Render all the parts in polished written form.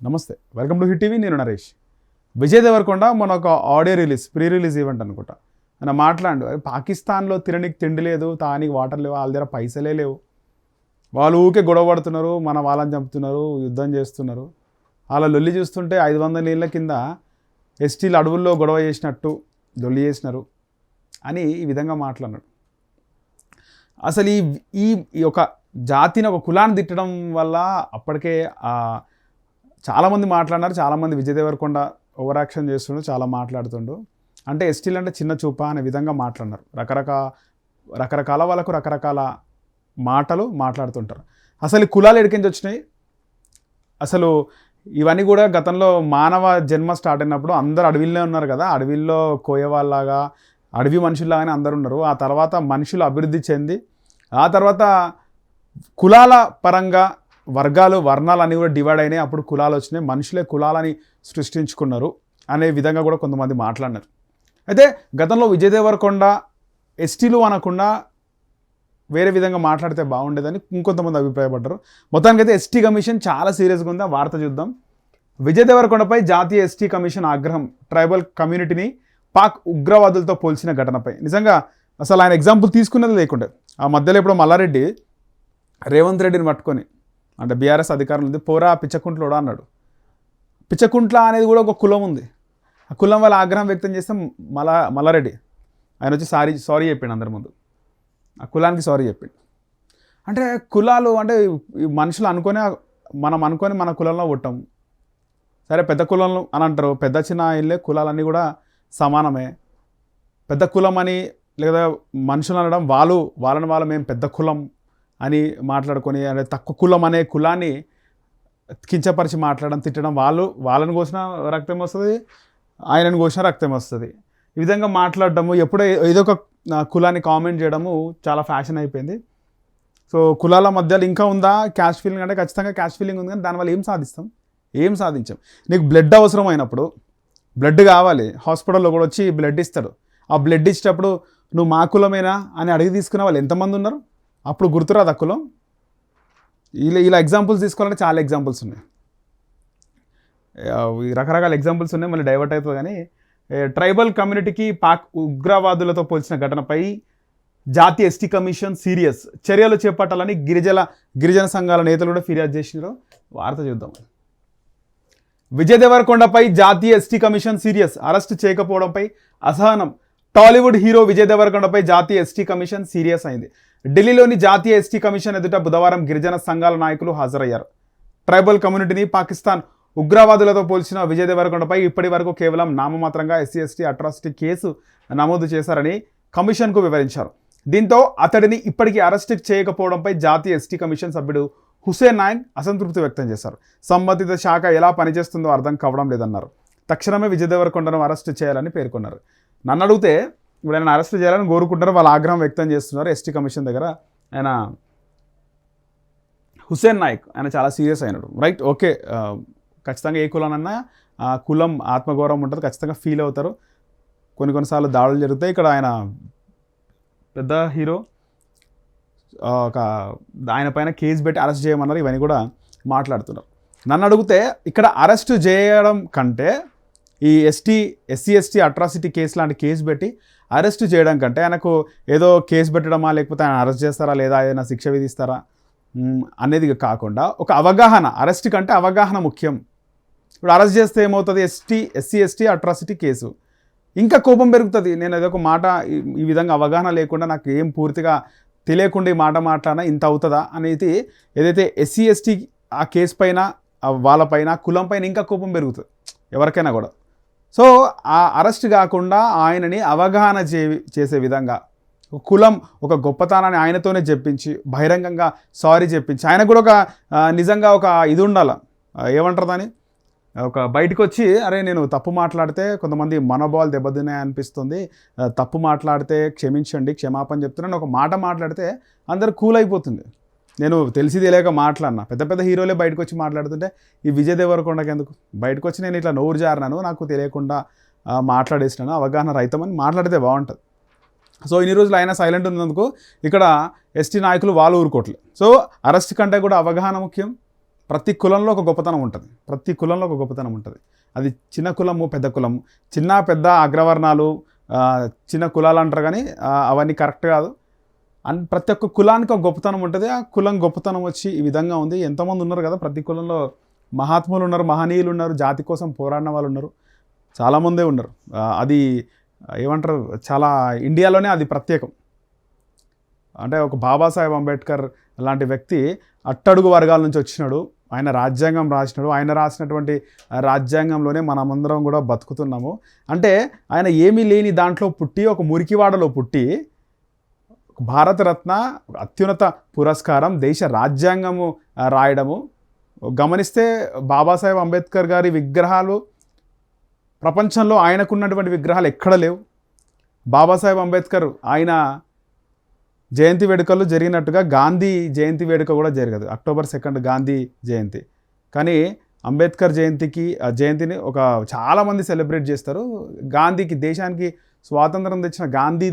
నమస్తే, welcome to hit TV. నేను నరేష్. విజయ్ దేవరకొండ మొన్న ఒక ఆడియో ప్రీ రిలీజ్ ఈవెంట్ అనుకుంటా, ఆయన మాట్లాడు పాకిస్తాన్లో తినడానికి తిండి లేదు, తానికి వాటర్ లేవు, వాళ్ళ దగ్గర పైసలే లేవు, వాళ్ళు ఊకే గొడవ పడుతున్నారు, మన వాళ్ళని చంపుతున్నారు, యుద్ధం చేస్తున్నారు, వాళ్ళ లొల్లి చూస్తుంటే 500 ఏళ్ళ కింద ఎస్టీలు అడవుల్లో గొడవ చేసినట్టు లొల్లి చేసినారు అని ఈ విధంగా మాట్లాడినాడు. అసలు ఈ ఒక జాతిని, ఒక కులాన్ని తిట్టడం వల్ల అప్పటికే చాలామంది మాట్లాడినారు. చాలామంది విజయ్ దేవరకొండ ఓవర్ యాక్షన్ చేస్తుండు, చాలా మాట్లాడుతుండు. అంటే ఎస్టీలు అంటే చిన్న చూప అనే విధంగా మాట్లాడినారు. రకరకాల వాళ్ళకు రకరకాల మాటలు మాట్లాడుతుంటారు. అసలు ఈ కులాలు ఎడికించి వచ్చినాయి? అసలు ఇవన్నీ కూడా గతంలో మానవ జన్మ స్టార్ట్ అయినప్పుడు అందరు అడవిలో ఉన్నారు కదా, అడవిల్లో కోయవాళ్ళలాగా అడవి మనుషుల్లాగానే అందరు ఉన్నారు. ఆ తర్వాత మనుషులు అభివృద్ధి చెంది ఆ తర్వాత కులాల పరంగా వర్గాలు వర్ణాలు అన్నీ కూడా డివైడ్ అయినాయి. అప్పుడు కులాలు వచ్చినాయి, మనుషులే కులాలని సృష్టించుకున్నారు అనే విధంగా కూడా కొంతమంది మాట్లాడినారు. అయితే గతంలో విజయ్ దేవరకొండ ఎస్టీలు అనకుండా వేరే విధంగా మాట్లాడితే బాగుండేదని ఇంకొంతమంది అభిప్రాయపడ్డారు. మొత్తానికైతే ఎస్టీ కమిషన్ చాలా సీరియస్గా ఉంది. ఆ వార్త చూద్దాం. విజయ్ దేవరకొండపై జాతీయ ఎస్టీ కమిషన్ ఆగ్రహం, ట్రైబల్ కమ్యూనిటీని పాక్ ఉగ్రవాదులతో పోల్చిన ఘటనపై. నిజంగా అసలు ఆయన ఎగ్జాంపుల్ తీసుకున్నది లేకుండే. ఆ మధ్యలో ఇప్పుడు మల్లారెడ్డి రేవంత్ రెడ్డిని పట్టుకొని, అంటే బీఆర్ఎస్ అధికారులు ఉంది, పోరా పిచ్చకుంట్లోడా అన్నాడు. పిచ్చకుంట్ల అనేది కూడా ఒక కులం ఉంది. ఆ కులం వల్ల ఆగ్రహం వ్యక్తం చేస్తే మల్లారెడ్డి ఆయన వచ్చి సారీ చెప్పిండు అందరి ముందు. ఆ కులానికి సారీ చెప్పిండు. అంటే కులాలు అంటే మనుషులు మనం అనుకొని మన కులంలో పుట్టాం. సరే పెద్ద కులంలో అని అంటారు, పెద్ద చిన్న ఇల్లే కులాలన్నీ కూడా సమానమే. పెద్ద కులం అని లేదా మనుషులు అనడం, వాళ్ళని మేము పెద్ద కులం అని మాట్లాడుకొని, అంటే తక్కువ కులం అనే కులాన్ని కించపరిచి మాట్లాడడం, తిట్టడం, వాళ్ళని కోసిన రక్తం వస్తుంది, ఆయనను కోసిన రక్తం వస్తుంది. ఈ విధంగా మాట్లాడడము, ఎప్పుడో ఏదో ఒక కులాన్ని కామెంట్ చేయడము చాలా ఫ్యాషన్ అయిపోయింది. సో కులాల మధ్యలో ఇంకా ఉందా క్యాష్ ఫీలింగ్? అంటే ఖచ్చితంగా క్యాష్ ఫీలింగ్ ఉంది, కానీ దానివల్ల ఏం సాధించాం? నీకు బ్లడ్ అవసరం అయినప్పుడు, బ్లడ్ కావాలి, హాస్పిటల్లో కూడా వచ్చి బ్లడ్ ఇస్తాడు. ఆ బ్లడ్ ఇచ్చేటప్పుడు నువ్వు మా కులమేనా అని అడిగి తీసుకునే వాళ్ళు ఎంతమంది ఉన్నారు? అప్పుడు గుర్తురాదు ఆ కులం. ఇలా ఎగ్జాంపుల్స్ తీసుకోవాలంటే చాలా ఎగ్జాంపుల్స్ ఉన్నాయి, రకరకాల ఎగ్జాంపుల్స్ ఉన్నాయి, మళ్ళీ డైవర్ట్ అవుతుంది. కానీ ట్రైబల్ కమ్యూనిటీకి పాక్ ఉగ్రవాదులతో పోల్చిన ఘటనపై జాతీయ ఎస్టీ కమిషన్ సీరియస్, చర్యలు చేపట్టాలని గిరిజన సంఘాల నేతలు కూడా ఫిర్యాదు చేసినారు. వార్త చూద్దాం. విజయ్ దేవరకొండపై జాతీయ ఎస్టీ కమిషన్ సీరియస్, అరెస్ట్ చేయకపోవడంపై అసహనం. టాలీవుడ్ హీరో విజయ్ దేవరకొండపై జాతీయ ఎస్టీ కమిషన్ సీరియస్ అయింది. ఢిల్లీలోని జాతీయ ఎస్టీ కమిషన్ ఎదుట బుధవారం గిరిజన సంఘాల నాయకులు హాజరయ్యారు. ట్రైబల్ కమ్యూనిటీని పాకిస్తాన్ ఉగ్రవాదులతో పోల్చిన విజయ్ దేవరకొండపై ఇప్పటి వరకు కేవలం నామమాత్రంగా ఎస్సీ ఎస్టీ అట్రాసిటీ కేసు నమోదు చేశారని కమిషన్కు వివరించారు. దీంతో అతడిని ఇప్పటికీ అరెస్ట్ చేయకపోవడంపై జాతీయ ఎస్టీ కమిషన్ సభ్యుడు హుసేన్ నాయక్ అసంతృప్తి వ్యక్తం చేశారు. సంబంధిత శాఖ ఎలా పనిచేస్తుందో అర్థం కావడం లేదన్నారు. తక్షణమే విజయ్ దేవరకొండను అరెస్ట్ చేయాలని పేర్కొన్నారు. నన్ను అడిగితే ఇప్పుడు ఆయన అరెస్ట్ చేయాలని కోరుకుంటారు, వాళ్ళ ఆగ్రహం వ్యక్తం చేస్తున్నారు ఎస్టీ కమిషన్ దగ్గర. ఆయన హుసేన్ నాయక్ ఆయన చాలా సీరియస్ అయినాడు. రైట్, ఓకే, ఖచ్చితంగా ఏ కులానన్నా కులం ఆత్మగౌరవం ఉంటుంది, ఖచ్చితంగా ఫీల్ అవుతారు. కొన్నిసార్లు దాడులు జరుగుతాయి. ఇక్కడ ఆయన పెద్ద హీరో, ఒక ఆయన పైన కేసు పెట్టి అరెస్ట్ చేయమన్నారు. ఇవన్నీ కూడా మాట్లాడుతున్నారు. నన్ను అడిగితే ఇక్కడ అరెస్ట్ చేయడం కంటే ఈ ఎస్సీ ఎస్టీ అట్రాసిటీ కేసు లాంటి కేసు పెట్టి అరెస్ట్ చేయడం కంటే ఆయనకు ఏదో కేసు పెట్టడమా, లేకపోతే ఆయన అరెస్ట్ చేస్తారా లేదా ఏదైనా శిక్ష విధిస్తారా అనేది కాకుండా ఒక అవగాహన, అరెస్ట్ కంటే అవగాహన ముఖ్యం. ఇప్పుడు అరెస్ట్ చేస్తే ఏమవుతుంది? ఎస్సీ ఎస్టీ అట్రాసిటీ కేసు ఇంకా కోపం పెరుగుతుంది. నేను ఏదొక మాట ఈ విధంగా అవగాహన లేకుండా, నాకు ఏం పూర్తిగా తెలియకుండా ఈ మాట మాట్లాడినా ఇంత అవుతుందా అనేది, ఏదైతే ఎస్సీ ఎస్టీ ఆ కేసు పైన, వాళ్ళపైన, కులం పైన ఇంకా కోపం పెరుగుతుంది ఎవరికైనా కూడా. సో ఆ అరెస్ట్ కాకుండా ఆయనని అవగాహన చేసే విధంగా, కులం ఒక గొప్పతనాన్ని ఆయనతోనే చెప్పించి, బహిరంగంగా సారీ చెప్పించి, ఆయన కూడా ఒక నిజంగా ఒక ఇది ఉండాలి, ఏమంటారు దాన్ని, ఒక బయటకు వచ్చి అరే నేను తప్పు మాట్లాడితే కొంతమంది మనోభావాలు దెబ్బతిన్నాయి అనిపిస్తుంది, తప్పు మాట్లాడితే క్షమించండి, క్షమాపణ చెప్తున్నాను ఒక మాట మాట్లాడితే అందరు కూల్ అయిపోతుంది. నేను తెలిసి తెలియక మాట్లాడినా, పెద్ద హీరోలే బయటకు వచ్చి మాట్లాడుతుంటే ఈ విజయ్ దేవరకొండకి ఎందుకు బయటకు వచ్చి నేను ఇట్లా నోరు జారినాను, నాకు తెలియకుండా మాట్లాడేసినాను, అవగాహన రహితమని మాట్లాడితే బాగుంటుంది. సో ఇన్ని రోజులు ఆయన సైలెంట్ ఉన్నందుకు ఇక్కడ ఎస్టీ నాయకులు వాళ్ళు ఊరుకోవట్లేదు. సో అరెస్ట్ కంటే కూడా అవగాహన ముఖ్యం, ప్రతి కులంలో ఒక గొప్పతనం ఉంటుంది. అది చిన్న కులము, పెద్ద కులము, చిన్న పెద్ద అగ్రవర్ణాలు, చిన్న కులాలు అంటారు కానీ అవన్నీ కరెక్ట్ కాదు. ప్రతి ఒక్క కులానికి ఒక గొప్పతనం ఉంటుంది. ఆ కులం గొప్పతనం వచ్చి ఈ విధంగా ఉంది. ఎంతోమంది ఉన్నారు కదా, ప్రతి కులంలో మహాత్ములు ఉన్నారు, మహనీయులు ఉన్నారు, జాతి కోసం పోరాడిన వాళ్ళు ఉన్నారు, చాలామందే ఉన్నారు. అది ఏమంటారు, చాలా ఇండియాలోనే అది ప్రత్యేకం. అంటే ఒక బాబాసాహెబ్ అంబేద్కర్ లాంటి వ్యక్తి అట్టడుగు వర్గాల నుంచి వచ్చినాడు. ఆయన రాజ్యాంగం రాసినాడు. ఆయన రాసినటువంటి రాజ్యాంగంలోనే మనమందరం కూడా బతుకుతున్నాము. అంటే ఆయన ఏమీ లేని దాంట్లో పుట్టి, ఒక మురికివాడలో పుట్టి, భారతరత్న అత్యున్నత పురస్కారం, దేశ రాజ్యాంగము రాయడము. గమనిస్తే బాబాసాహెబ్ అంబేద్కర్ గారి విగ్రహాలు ప్రపంచంలో ఆయనకున్నటువంటి విగ్రహాలు ఎక్కడ లేవు. బాబాసాహెబ్ అంబేద్కర్ ఆయన జయంతి వేడుకలు జరిగినట్టుగా గాంధీ జయంతి వేడుక కూడా జరగదు. అక్టోబర్ 2 గాంధీ జయంతి. కానీ అంబేద్కర్ జయంతిని చాలామంది సెలబ్రేట్ చేస్తారు. గాంధీకి, దేశానికి స్వాతంత్రం తెచ్చిన గాంధీ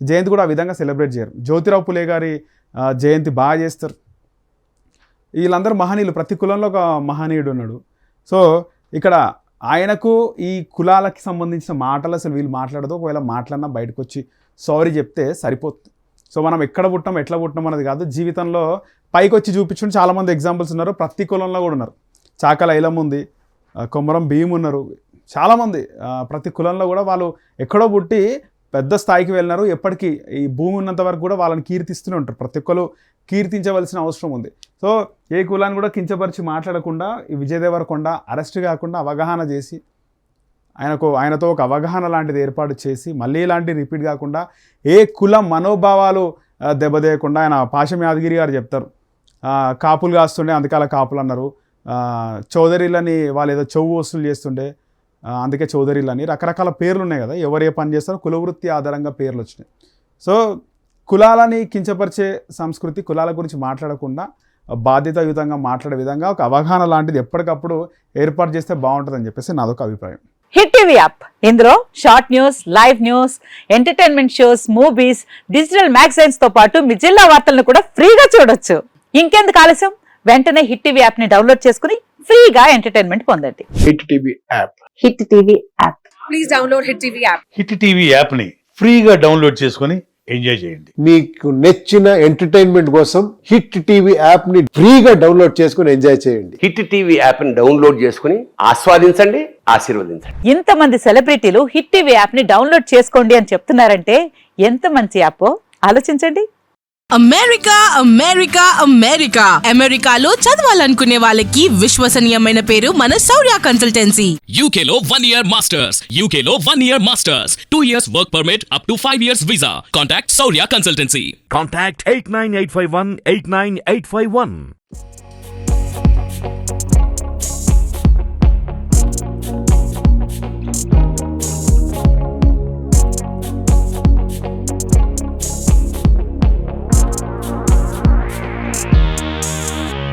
జయంతి కూడా ఆ విధంగా సెలబ్రేట్ చేయరు. జ్యోతిరావు పులే గారి జయంతి బాగా చేస్తారు. వీళ్ళందరూ మహనీయులు. ప్రతి కులంలో ఒక మహనీయుడు ఉన్నాడు. సో ఇక్కడ ఆయనకు ఈ కులాలకి సంబంధించిన మాటలు అసలు వీళ్ళు మాట్లాడదు. ఒకవేళ మాట్లాడినా బయటకు వచ్చి సారీ చెప్తే సరిపోతుంది. సో మనం ఎక్కడ పుట్టాం, ఎట్లా పుట్టాం అన్నది కాదు. జీవితంలో పైకి వచ్చి చూపించుకుని చాలామంది ఎగ్జాంపుల్స్ ఉన్నారు. ప్రతి కులంలో కూడా ఉన్నారు. చాకల ఐలమ్మ ఉంది, కొమరం భీమ్ ఉన్నారు, చాలామంది. ప్రతి కులంలో కూడా వాళ్ళు ఎక్కడో పుట్టి పెద్ద స్థాయికి వెళ్ళినారు. ఎప్పటికీ ఈ భూమి ఉన్నంత వరకు కూడా వాళ్ళని కీర్తిస్తూనే ఉంటారు. ప్రతి ఒక్కరు కీర్తించవలసిన అవసరం ఉంది. సో ఏ కులాన్ని కూడా కించపరిచి మాట్లాడకుండా ఈ విజయ్ దేవరకొండ అరెస్ట్ కాకుండా అవగాహన చేసి ఆయనతో ఒక అవగాహన లాంటిది ఏర్పాటు చేసి మళ్ళీ ఇలాంటి రిపీట్ కాకుండా ఏ కులం మనోభావాలు దెబ్బతీయకుండా ఆయన పాశం యాదగిరి గారు చెప్తారు, కాపులు కాస్తుండే అందుకే అలా కాపులు అన్నారు, చౌదరీలని వాళ్ళు ఏదో చెవు వసూలు చేస్తుండే అందుకే చౌదరీలని, రకరకాల పేర్లు ఉన్నాయి కదా. ఎవరు ఏ పని చేస్తారో కులవృత్తి ఆధారంగా పేర్లు వచ్చినాయి. సో కులాలని కించపరిచే సంస్కృతి, కులాల గురించి మాట్లాడకుండా బాధ్యతాయుతంగా మాట్లాడే విధంగా ఒక అవగాహన లాంటిది ఎప్పటికప్పుడు ఏర్పాటు చేస్తే బాగుంటుందని చెప్పేసి నాదొక అభిప్రాయం. హిట్ టీవీ యాప్, ఇందులో short news, live news, entertainment shows, movies, digital magazines తో పాటు మీ జిల్లా వార్తలను కూడా ఫ్రీగా చూడొచ్చు. ఇంకెందుకు ఆలస్యం, వెంటనే హిట్ టీవీ యాప్ ని డౌన్లోడ్ చేసుకుని ఫ్రీగా ఎంటర్టైన్మెంట్ పొందండి. Hit TV app, hit TV app, please download hit TV app. Hit TV app ని ఫ్రీగా డౌన్లోడ్ చేసుకుని ఎంజాయ్ చేయండి. మీకు నచ్చిన ఎంటర్టైన్మెంట్ కోసం హిట్ టీవీ యాప్ ని ఫ్రీగా డౌన్లోడ్ చేసుకుని ఎంజాయ్ చేయండి. హిట్ టీవీ యాప్ ని డౌన్లోడ్ చేసుకుని ఆస్వాదించండి, ఆశీర్వదించండి. ఇంతమంది సెలబ్రిటీలు హిట్ టీవీ యాప్ ని డౌన్లోడ్ చేసుకోండి అని చెప్తున్నారంటే ఎంత మంచి యాప్ ఆలోచించండి. అమెరికా అమెరికాలో చదవాలనుకునే వాళ్ళకి విశ్వసనీయమైన పేరు మన శౌర్య కన్సల్టెన్సీ. UK లో 1 year masters, UK లో 1 year masters, 2 years work permit up to 5 years visa. Contact Saurya Consultancy. Contact 89851 89851.